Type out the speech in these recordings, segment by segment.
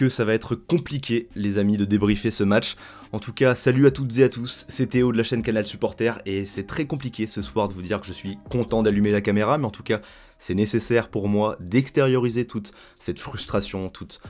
que ça va être compliqué, les amis, de débriefer ce match. En tout cas, salut à toutes et à tous, c'est Théo de la chaîne Canal Supporter, et c'est très compliqué ce soir de vous dire que je suis content d'allumer la caméra, mais en tout cas, c'est nécessaire pour moi d'extérioriser toute cette frustration, toute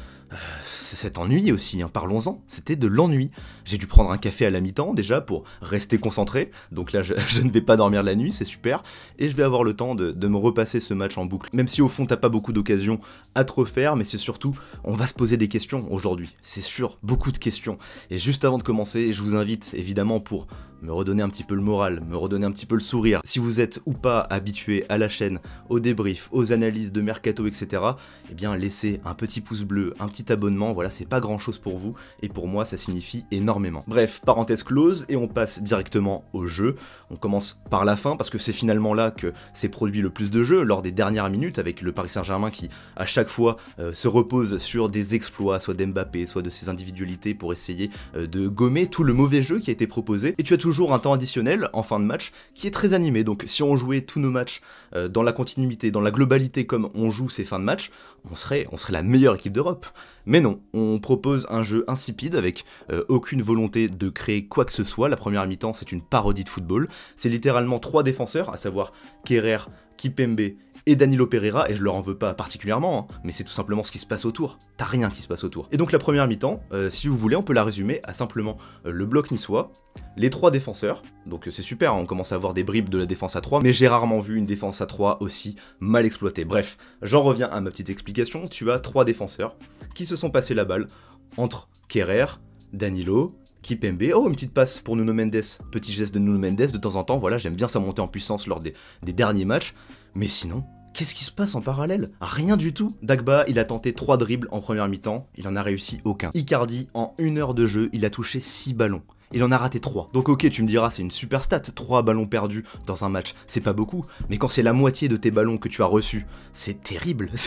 cet ennui aussi, hein, parlons-en, c'était de l'ennui. J'ai dû prendre un café à la mi-temps déjà pour rester concentré, donc là je ne vais pas dormir la nuit, c'est super, et je vais avoir le temps de me repasser ce match en boucle. Même si au fond t'as pas beaucoup d'occasions à te refaire, mais c'est surtout, on va se poser des questions aujourd'hui, c'est sûr, beaucoup de questions. Et juste avant de commencer, je vous invite évidemment pour me redonner un petit peu le moral, me redonner un petit peu le sourire. Si vous êtes ou pas habitué à la chaîne, aux débriefs, aux analyses de mercato, etc., eh bien laissez un petit pouce bleu, un petit abonnement, voilà, c'est pas grand chose pour vous, et pour moi ça signifie énormément. Bref, parenthèse close, et on passe directement au jeu. On commence par la fin, parce que c'est finalement là que s'est produit le plus de jeux, lors des dernières minutes, avec le Paris Saint-Germain qui, à chaque fois, se repose sur des exploits, soit d'Mbappé, soit de ses individualités, pour essayer de gommer tout le mauvais jeu qui a été proposé, et tu as toujours un temps additionnel en fin de match qui est très animé. Donc si on jouait tous nos matchs dans la continuité, dans la globalité comme on joue ces fins de match, on serait la meilleure équipe d'Europe. Mais non, on propose un jeu insipide avec aucune volonté de créer quoi que ce soit. La première mi-temps, c'est une parodie de football. C'est littéralement 3 défenseurs, à savoir Kerrer, Kipembe et Danilo Pereira, et je leur en veux pas particulièrement, hein, mais c'est tout simplement ce qui se passe autour. T'as rien qui se passe autour. Et donc la première mi-temps, si vous voulez, on peut la résumer à simplement le bloc niçois, les 3 défenseurs, donc c'est super, hein, on commence à avoir des bribes de la défense à 3, mais j'ai rarement vu une défense à 3 aussi mal exploitée. Bref, j'en reviens à ma petite explication, tu as 3 défenseurs qui se sont passés la balle entre Kerrer, Danilo, Kipembe, oh une petite passe pour Nuno Mendes, petit geste de Nuno Mendes de temps en temps, voilà, j'aime bien sa montée en puissance lors des derniers matchs, mais sinon, qu'est-ce qui se passe en parallèle? Rien du tout. Dagba, il a tenté 3 dribbles en première mi-temps, il en a réussi aucun. Icardi, en 1 heure de jeu, il a touché 6 ballons. Il en a raté 3. Donc ok, tu me diras, c'est une super stat, 3 ballons perdus dans un match, c'est pas beaucoup, mais quand c'est la moitié de tes ballons que tu as reçus, c'est terrible de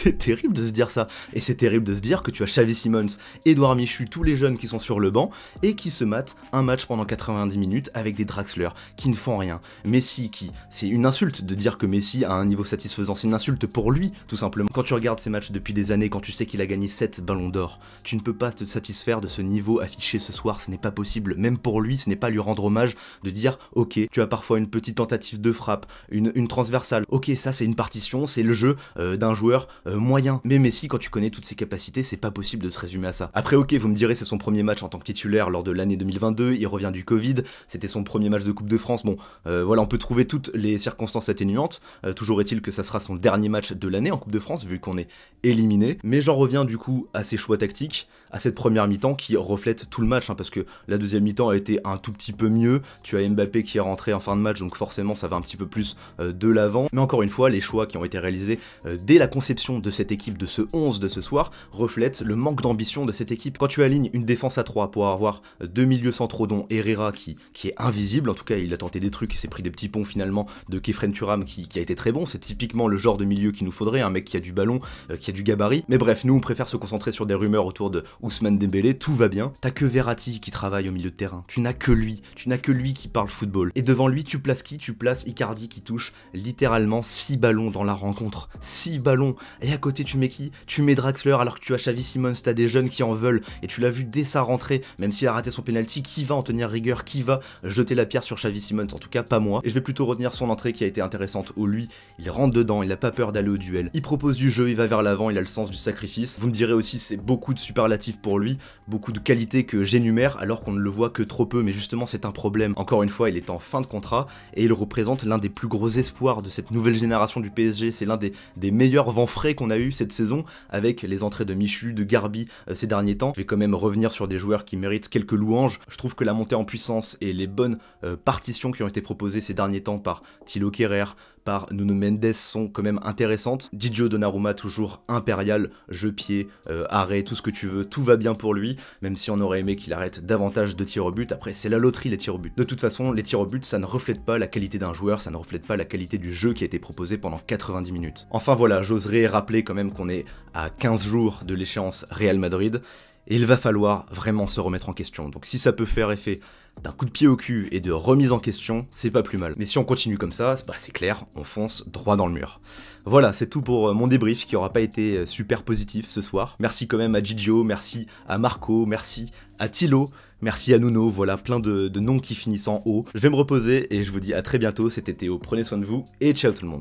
se dire ça. Et c'est terrible de se dire que tu as Xavi Simons, Edouard Michu, tous les jeunes qui sont sur le banc, et qui se matent un match pendant 90 minutes avec des Draxler, qui ne font rien. Messi, c'est une insulte de dire que Messi a un niveau satisfaisant, c'est une insulte pour lui, tout simplement. Quand tu regardes ces matchs depuis des années, quand tu sais qu'il a gagné 7 ballons d'or, tu ne peux pas te satisfaire de ce niveau affiché ce soir, ce n'est pas possible, même pour lui, ce n'est pas lui rendre hommage de dire ok, tu as parfois une petite tentative de frappe, une transversale, ok, ça c'est une partition, c'est le jeu d'un joueur moyen, mais Messi, quand tu connais toutes ses capacités, c'est pas possible de se résumer à ça. Après ok, vous me direz, c'est son premier match en tant que titulaire lors de l'année 2022, il revient du Covid, c'était son premier match de Coupe de France, bon voilà, on peut trouver toutes les circonstances atténuantes, toujours est-il que ça sera son dernier match de l'année en Coupe de France, vu qu'on est éliminé, mais j'en reviens du coup à ses choix tactiques, à cette première mi-temps qui reflète tout le match, hein, parce que la deuxième mi-temps a été un tout petit peu mieux, tu as Mbappé qui est rentré en fin de match, donc forcément ça va un petit peu plus de l'avant, mais encore une fois, les choix qui ont été réalisés dès la conception de cette équipe, de ce 11 de ce soir, reflètent le manque d'ambition de cette équipe. Quand tu alignes une défense à 3 pour avoir 2 milieux centraux, dont Herrera qui est invisible, en tout cas il a tenté des trucs, il s'est pris des petits ponts finalement de Kefren Thuram qui a été très bon, c'est typiquement le genre de milieu qu'il nous faudrait, un mec qui a du ballon, qui a du gabarit, mais bref, nous on préfère se concentrer sur des rumeurs autour de Ousmane Dembélé, tout va bien, t'as que Verratti qui travaille au milieu de terrain, tu n'as que lui qui parle football. Et devant lui, tu places qui? Tu places Icardi qui touche littéralement 6 ballons dans la rencontre. 6 ballons. Et à côté, tu mets qui? Tu mets Draxler alors que tu as Xavi Simons, t'as des jeunes qui en veulent. Et tu l'as vu dès sa rentrée, même s'il a raté son penalty, qui va en tenir rigueur? Qui va jeter la pierre sur Xavi Simons? En tout cas, pas moi. Et je vais plutôt retenir son entrée qui a été intéressante, où lui, il rentre dedans, il a pas peur d'aller au duel. Il propose du jeu, il va vers l'avant, il a le sens du sacrifice. Vous me direz aussi, c'est beaucoup de superlatifs pour lui, beaucoup de qualités que j'énumère alors qu'on ne le voit que trop peu, mais justement, c'est un problème. Encore une fois, il est en fin de contrat et il représente l'un des plus gros espoirs de cette nouvelle génération du PSG. C'est l'un des meilleurs vents frais qu'on a eu cette saison avec les entrées de Michu, de Garbi ces derniers temps. Je vais quand même revenir sur des joueurs qui méritent quelques louanges. Je trouve que la montée en puissance et les bonnes partitions qui ont été proposées ces derniers temps par Thilo Kehrer, par Nuno Mendes sont quand même intéressantes. Gigio Donnarumma toujours impérial, jeu-pied, arrêt, tout ce que tu veux, tout va bien pour lui, même si on aurait aimé qu'il arrête davantage de tirs au but. Après c'est la loterie les tirs au but. De toute façon, les tirs au but ça ne reflète pas la qualité d'un joueur, ça ne reflète pas la qualité du jeu qui a été proposé pendant 90 minutes. Enfin voilà, j'oserais rappeler quand même qu'on est à 15 jours de l'échéance Real Madrid, et il va falloir vraiment se remettre en question. Donc si ça peut faire effet d'un coup de pied au cul et de remise en question, c'est pas plus mal. Mais si on continue comme ça, bah c'est clair, on fonce droit dans le mur. Voilà, c'est tout pour mon débrief qui aura pas été super positif ce soir. Merci quand même à Gigio, merci à Marco, merci à Thilo, merci à Nuno, voilà plein de noms qui finissent en O. Je vais me reposer et je vous dis à très bientôt, c'était Théo, prenez soin de vous et ciao tout le monde.